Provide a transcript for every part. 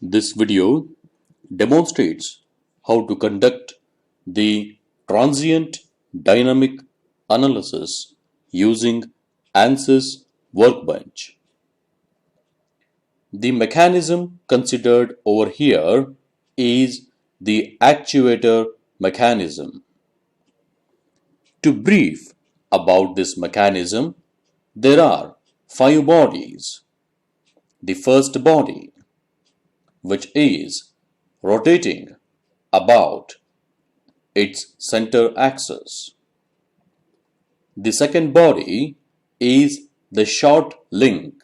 This video demonstrates how to conduct the transient dynamic analysis using ANSYS Workbench. The mechanism considered over here is the actuator mechanism. To brief about this mechanism, there are 5 bodies. The first body, which is rotating about its center axis. The second body is the short link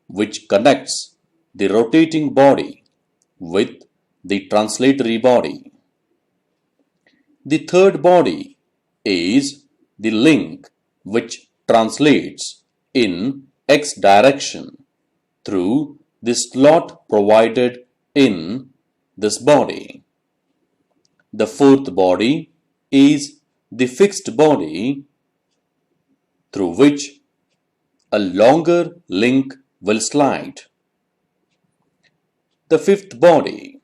which connects the rotating body with the translatory body. The third body is the link which translates in x direction through the slot provided in this body. The fourth body is the fixed body through which a longer link will slide. The fifth body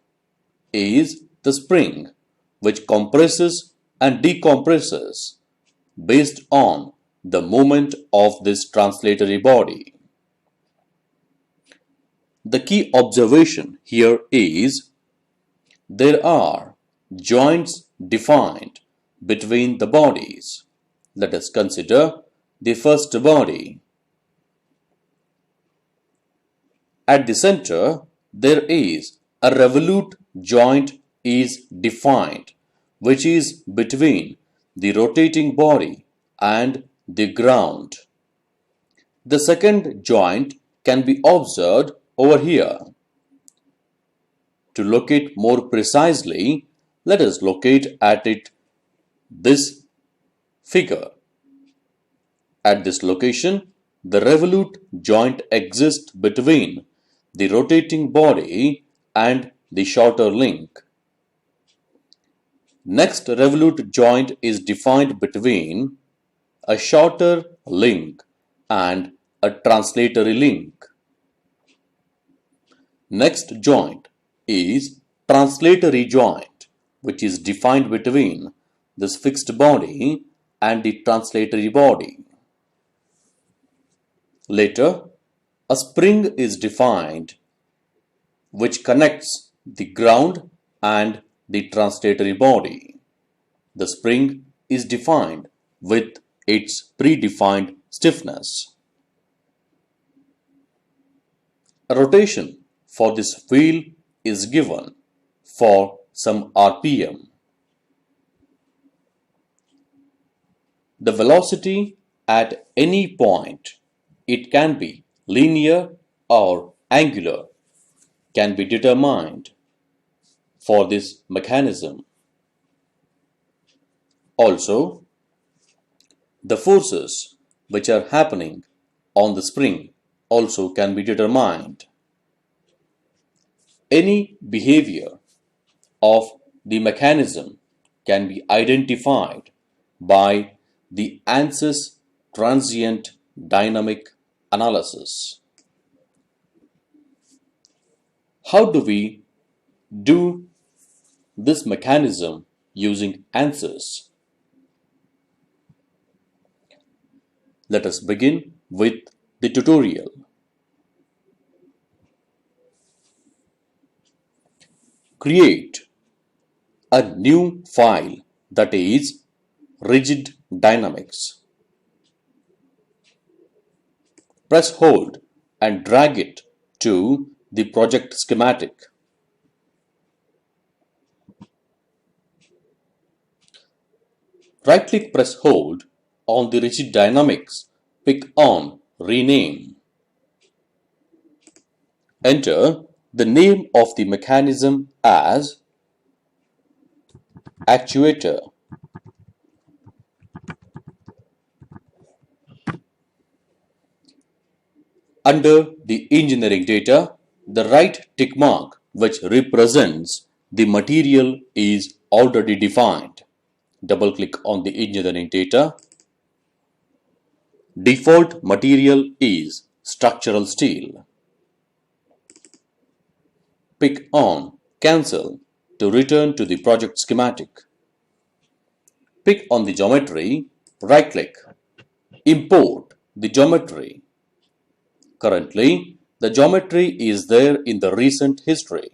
is the spring which compresses and decompresses based on the movement of this translatory body. The key observation here is there are joints defined between the bodies. Let us consider the first body. At the center, there is a revolute joint is defined, which is between the rotating body and the ground. The second joint can be observed over here. To locate more precisely, let us locate at it this figure. At this location, the revolute joint exists between the rotating body and the shorter link. Next revolute joint is defined between a shorter link and a translatory link. Next joint is translatory joint, which is defined between this fixed body and the translatory body. Later, a spring is defined which connects the ground and the translatory body. The spring is defined with its predefined stiffness. A rotation for this wheel is given for some RPM. The velocity at any point, it can be linear or angular, can be determined for this mechanism. Also, the forces which are happening on the spring also can be determined. Any behavior of the mechanism can be identified by the ANSYS transient dynamic analysis. How do we do this mechanism using ANSYS? Let us begin with the tutorial. Create a new file, that is rigid dynamics. Press hold and drag it to the project schematic. Right-click, press hold on the rigid dynamics, pick on rename. Enter the name of the mechanism as Actuator. Under the engineering data, the right tick mark which represents the material is already defined. Double-click on the engineering data. Default material is structural steel. Pick on Cancel to return to the project schematic. Pick on the geometry, right-click. Import the geometry. Currently, the geometry is there in the recent history.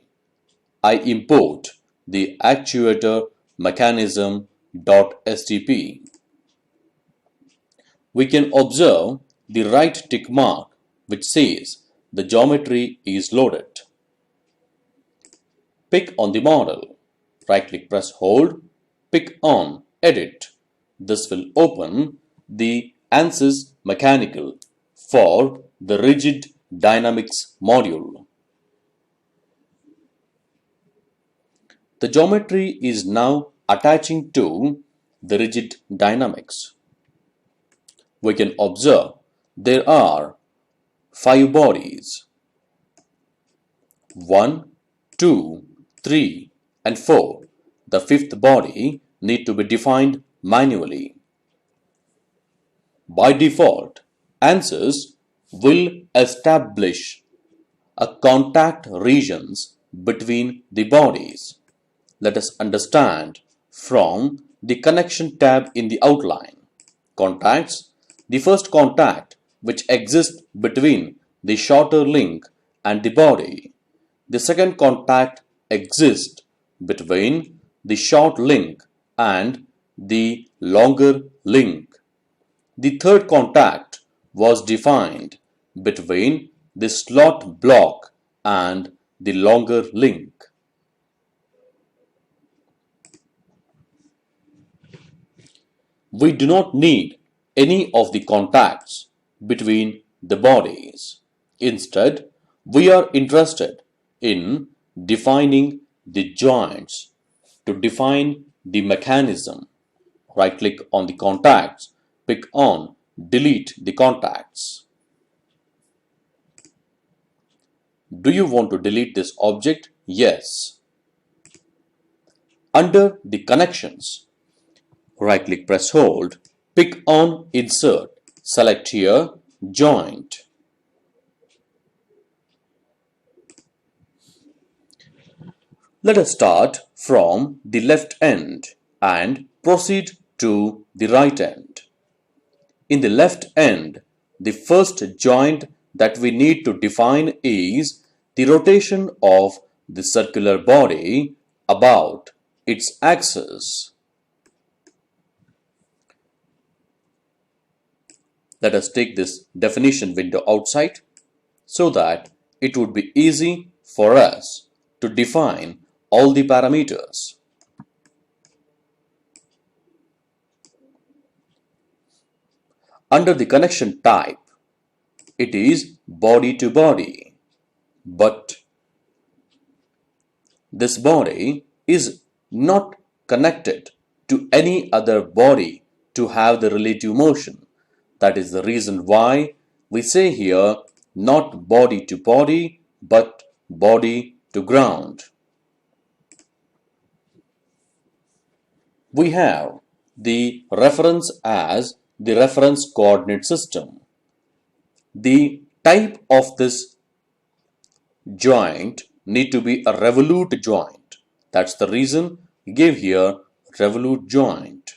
I import the actuator mechanism.stp. We can observe the right tick mark which says the geometry is loaded. Pick on the model. Right-click, press hold, pick on Edit. This will open the ANSYS Mechanical for the Rigid Dynamics module. The geometry is now attaching to the rigid dynamics. We can observe there are 5 bodies. 1, 2, 3 and 4. The 5th body need to be defined manually. By default, ANSYS will establish a contact regions between the bodies. Let us understand from the connection tab in the outline. Contacts, the first contact which exists between the shorter link and the body. The second contact exists between the short link and the longer link. The third contact was defined between the slot block and the longer link. We do not need any of the contacts between the bodies. Instead, we are interested in defining the joints. To define the mechanism, right-click on the contacts, pick on Delete the contacts. Do you want to delete this object? Yes. Under the connections, right-click, press hold, pick on Insert, select here Joint. Let us start from the left end and proceed to the right end. In the left end, the first joint that we need to define is the rotation of the circular body about its axis. Let us take this definition window outside so that it would be easy for us to define all the parameters. Under the connection type, it is body to body, but this body is not connected to any other body to have the relative motion. That is the reason why we say here not body to body, but body to ground. We have the reference as the reference coordinate system. The type of this joint need to be a Revolute joint. That's the reason we give here Revolute joint.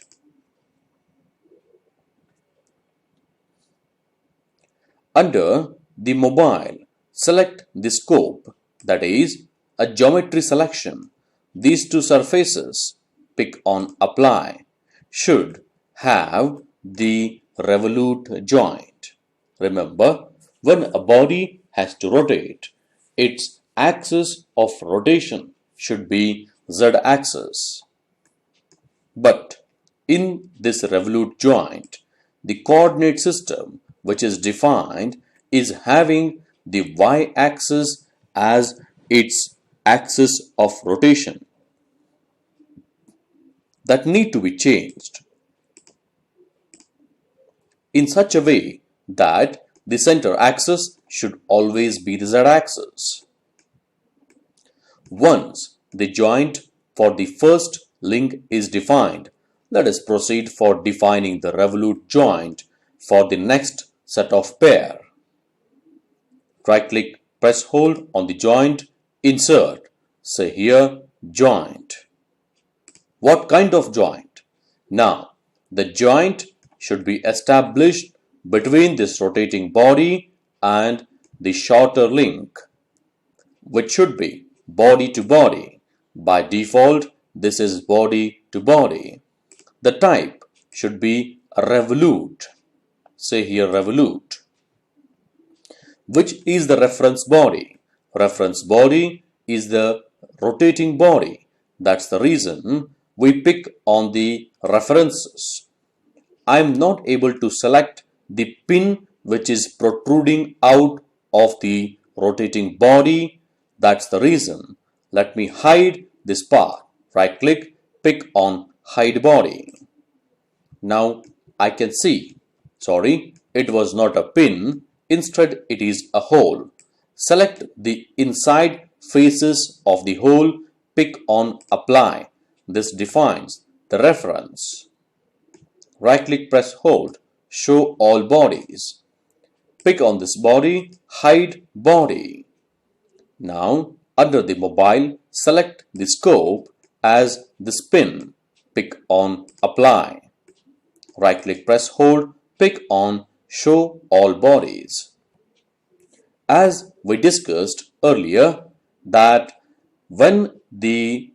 Under the mobile, select the scope, that is a geometry selection. These two surfaces, pick on Apply, should have the Revolute joint. Remember, when a body has to rotate, its axis of rotation should be z-axis. But in this Revolute joint, the coordinate system which is defined is having the y-axis as its axis of rotation. That need to be changed in such a way that the center axis should always be the z-axis. Once the joint for the first link is defined, let us proceed for defining the Revolute joint for the next set of pair. Right-click, press hold on the joint, insert, say here, joint. What kind of joint? Now, the joint should be established between this rotating body and the shorter link, which should be body to body. By default, this is body to body. The type should be a Revolute. Say here Revolute. Which is the reference body? Reference body is the rotating body. That's the reason we pick on the references. I am not able to select the pin which is protruding out of the rotating body. That's the reason. Let me hide this part. Right click, pick on hide body. Now I can see, sorry, it was not a pin, instead it is a hole. Select the inside faces of the hole, pick on apply. This defines the reference. Right click, press hold, show all bodies. Pick on this body, hide body. Now under the mobile, select the scope as this pin, pick on apply. Right click, press hold, pick on show all bodies. As we discussed earlier that when the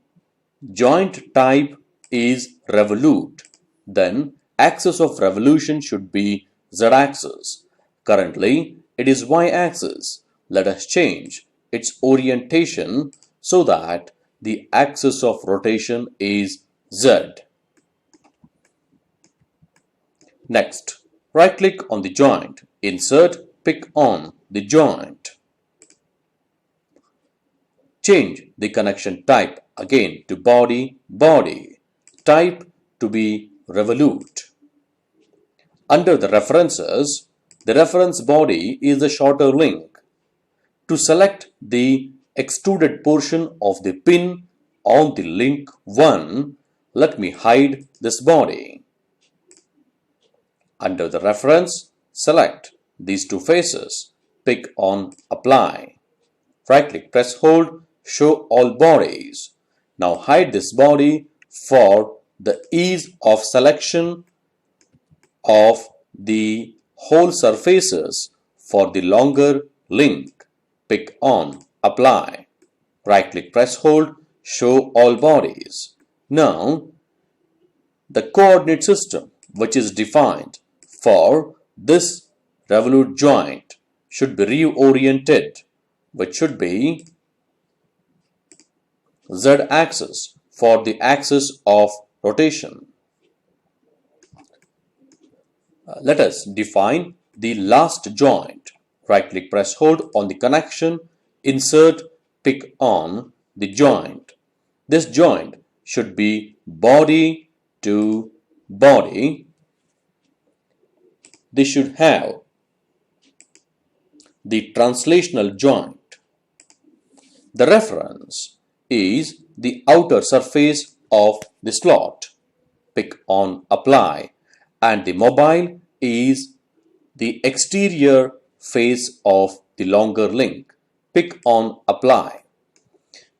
joint type is Revolute, then axis of revolution should be z-axis. Currently, it is y-axis. Let us change its orientation so that the axis of rotation is z. Next, right-click on the joint, insert, pick on the joint. Change the connection type again to body, body. Type to be Revolute. Under the references, the reference body is the shorter link. To select the extruded portion of the pin on the link 1, let me hide this body. Under the reference, select these two faces, pick on apply. Right click, press hold, show all bodies. Now hide this body for the ease of selection of the whole surfaces for the longer link. Pick on apply. Right click, press hold, show all bodies. Now the coordinate system which is defined for this Revolute joint should be reoriented, which should be z-axis for the axis of rotation. Let us define the last joint. Right click, press hold on the connection, insert, pick on the joint. This joint should be body to body. This should have the translational joint. The reference is the outer surface of the slot. Pick on apply. And the mobile is the exterior face of the longer link. Pick on apply.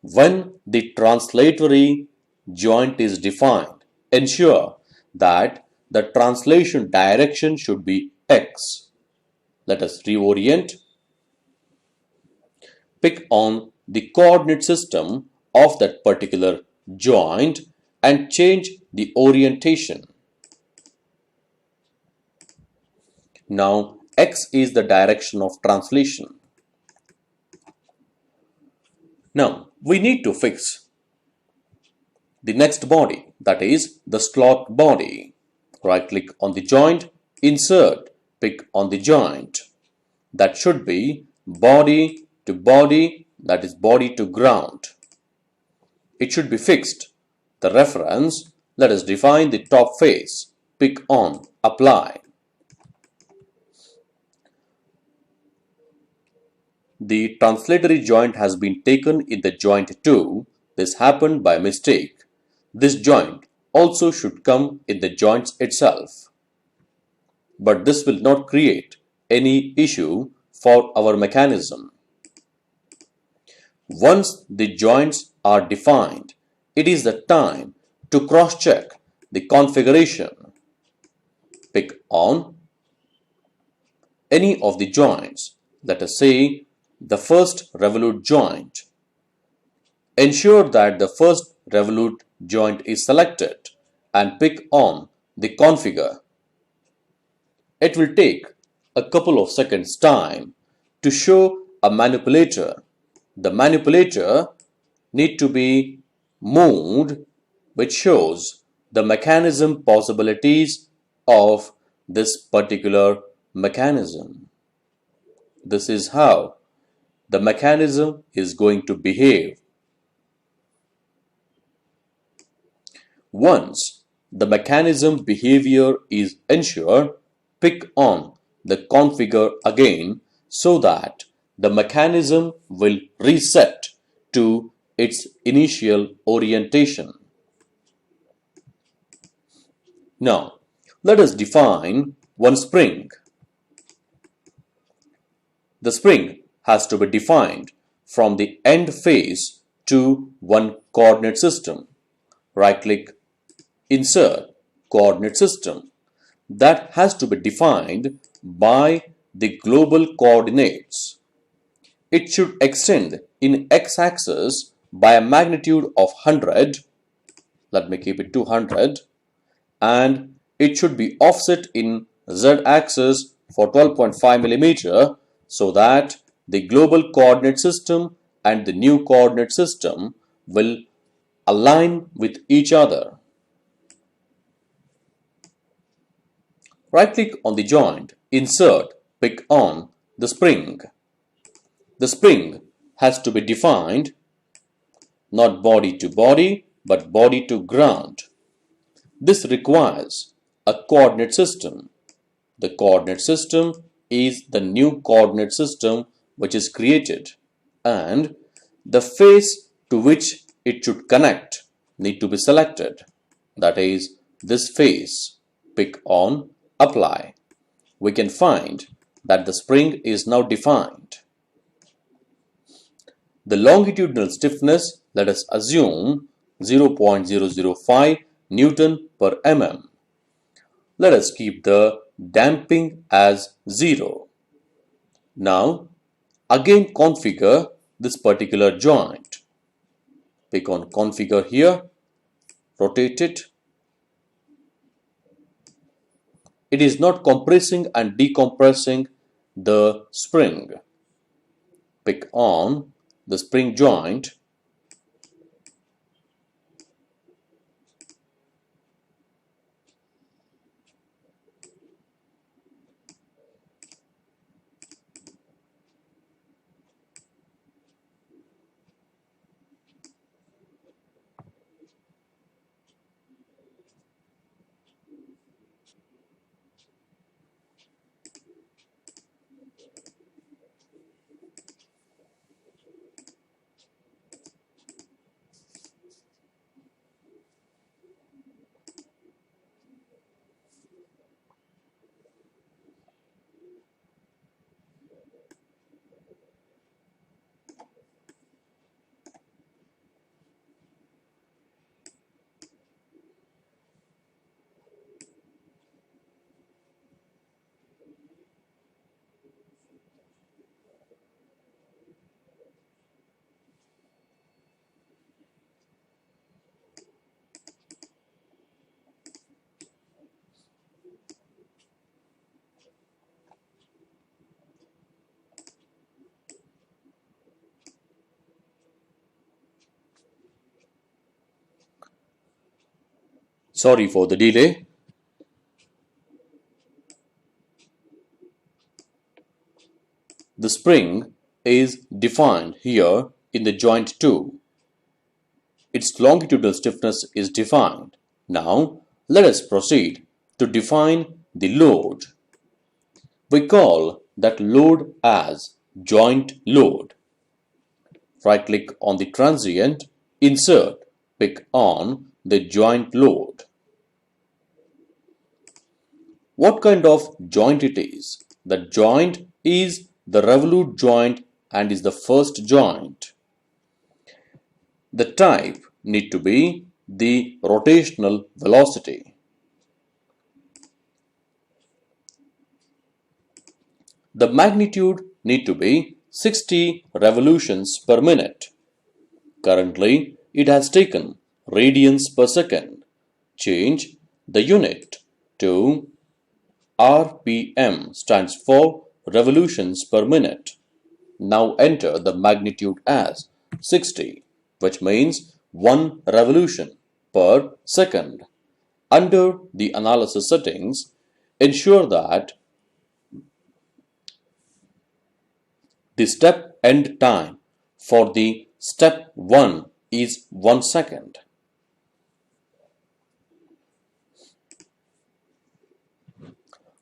When the translatory joint is defined, ensure that the translation direction should be X. Let us reorient. Pick on the coordinate system of that particular joint and change the orientation. Now X is the direction of translation. Now we need to fix the next body, that is the slot body. Right click on the joint, insert, pick on the joint. That should be body to body, that is body to ground. It should be fixed. The reference, let us define the top face. Pick on apply. The translatory joint has been taken in the joint 2. This happened by mistake. This joint also should come in the joints itself. But this will not create any issue for our mechanism. Once the joints are defined, it is the time to cross-check the configuration. Pick on any of the joints, let us say the first Revolute joint. Ensure that the first Revolute joint is selected and pick on the configure. It will take a couple of seconds time to show a manipulator. The manipulator need to be moved, which shows the mechanism possibilities of this particular mechanism. This is how the mechanism is going to behave. Once the mechanism behavior is ensured, pick on the configure again so that the mechanism will reset to its initial orientation. Now, let us define one spring. The spring has to be defined from the end face to one coordinate system. Right-click, Insert Coordinate System. That has to be defined by the global coordinates. It should extend in x-axis by a magnitude of 100. Let me keep it 200. And it should be offset in z-axis for 12.5 millimeter so that the global coordinate system and the new coordinate system will align with each other. Right-click on the joint, insert, pick on the spring. The spring has to be defined not body to body but body to ground. This requires a coordinate system. The coordinate system is the new coordinate system which is created, and the face to which it should connect need to be selected. That is this face. Pick on Apply. We can find that the spring is now defined. The longitudinal stiffness, let us assume 0.005 Newton per mm. Let us keep the damping as 0. Now, again configure this particular joint. Pick on Configure here, rotate it. It is not compressing and decompressing the spring. Pick on the spring joint. Sorry for the delay. The spring is defined here in the joint 2. Its longitudinal stiffness is defined. Now, let us proceed to define the load. We call that load as joint load. Right-click on the transient, insert, pick on the joint load. What kind of joint it is? The joint is the Revolute joint and is the first joint. The type need to be the rotational velocity. The magnitude need to be 60 revolutions per minute. Currently, it has taken radians per second. Change the unit to RPM, stands for revolutions per minute. Now enter the magnitude as 60, which means 1 revolution per second. Under the analysis settings, ensure that the step end time for the step 1 is 1 second.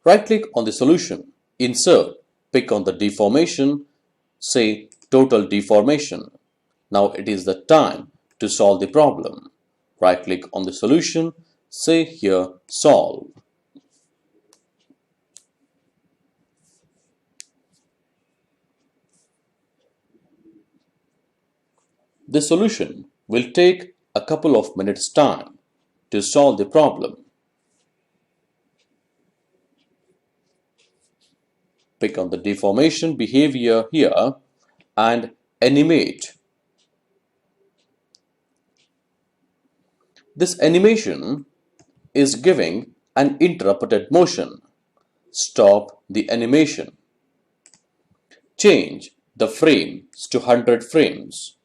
Right-click on the solution, insert, pick on the deformation, say total deformation. Now it is the time to solve the problem. Right-click on the solution, say here solve. The solution will take a couple of minutes time to solve the problem. Pick on the deformation behavior here and animate. This animation is giving an interrupted motion. Stop the animation. Change the frames to 100 frames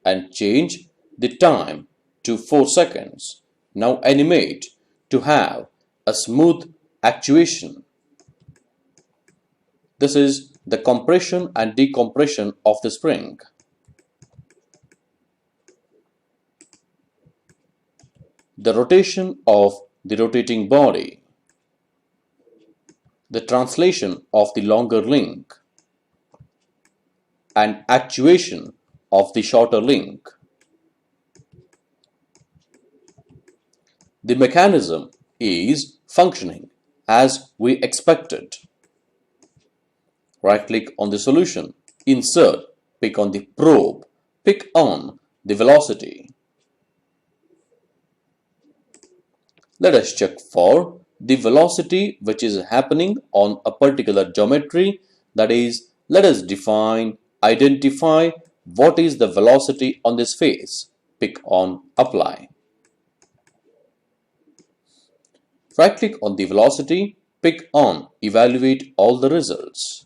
and change the time to 4 seconds. Now animate to have a smooth actuation. This is the compression and decompression of the spring. The rotation of the rotating body. The translation of the longer link. And actuation of the shorter link. The mechanism is functioning as we expected. Right-click on the solution, insert, pick on the probe, pick on the velocity. Let us check for the velocity which is happening on a particular geometry. That is, let us identify what is the velocity on this face. Pick on apply. Right-click on the velocity, pick on evaluate all the results.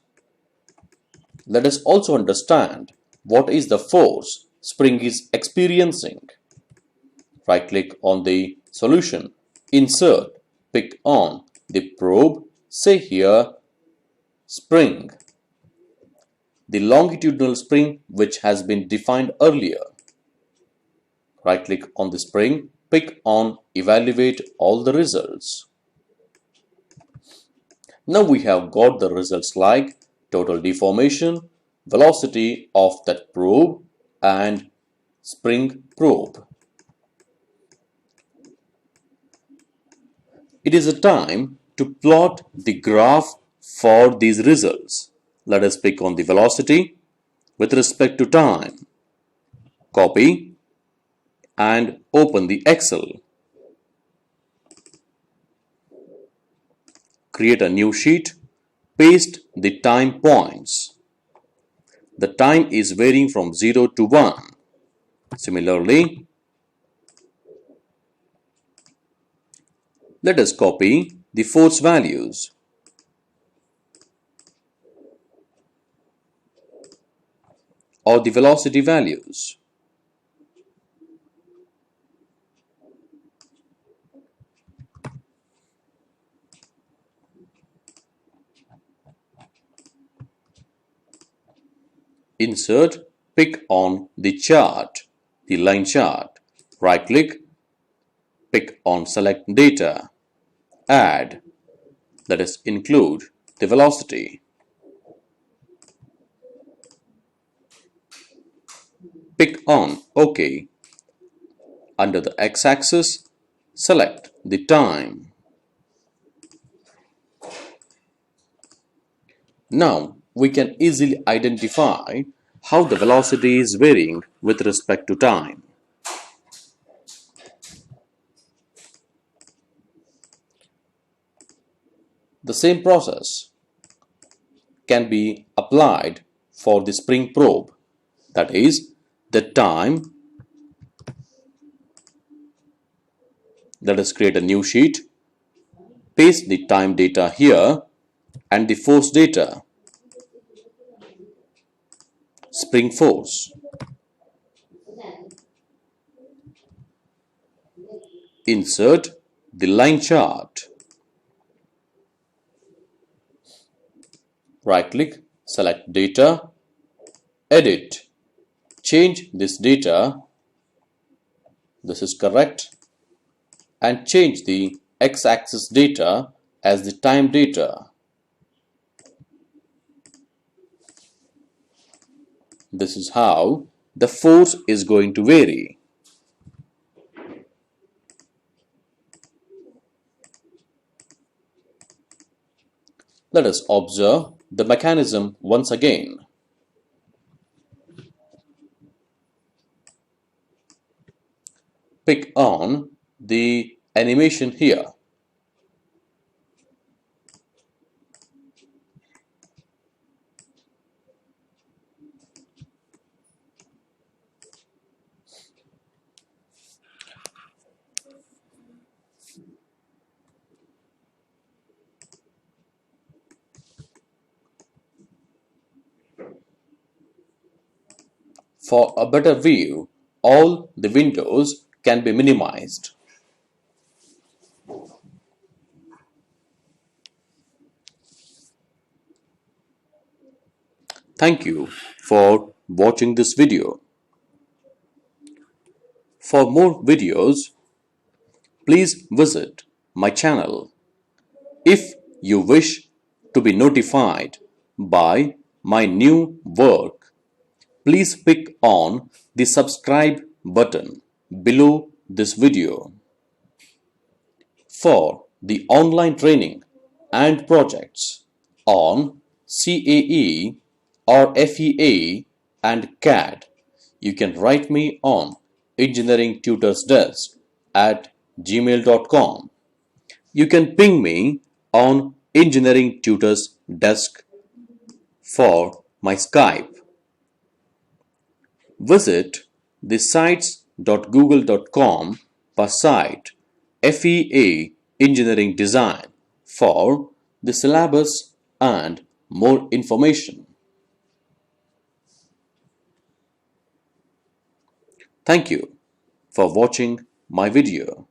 Let us also understand what is the force spring is experiencing. Right-click on the solution, insert, pick on the probe, say here spring. The longitudinal spring which has been defined earlier. Right-click on the spring, pick on evaluate all the results. Now we have got the results like total deformation, velocity of that probe and spring probe. It is a time to plot the graph for these results. Let us pick on the velocity with respect to time. Copy and open the Excel. Create a new sheet. Paste the time points. The time is varying from 0 to 1. Similarly, let us copy the force values. Or the velocity values. Insert, pick on the chart, the line chart. Right-click, pick on select data. Add. Let us include the velocity. Pick on OK. Under the x-axis, select the time. Now we can easily identify how the velocity is varying with respect to time. The same process can be applied for the spring probe. That is, the time, let us create a new sheet, paste the time data here and the force data, spring force. Insert the line chart. Right-click, select Data, Edit. Change this data, this is correct, and change the x-axis data as the time data. This is how the force is going to vary. Let us observe the mechanism once again. Pick on the animation here. For a better view, all the windows can be minimized. Thank you for watching this video. For more videos, please visit my channel. If you wish to be notified by my new work, please click on the subscribe button below this video. For the online training and projects on CAE or FEA and CAD, you can write me on engineeringtutorsdesk@gmail.com. You can ping me on Engineering Tutors Desk for my Skype. Visit the sites.google.com per site FEA Engineering Design for the syllabus and more information. Thank you for watching my video.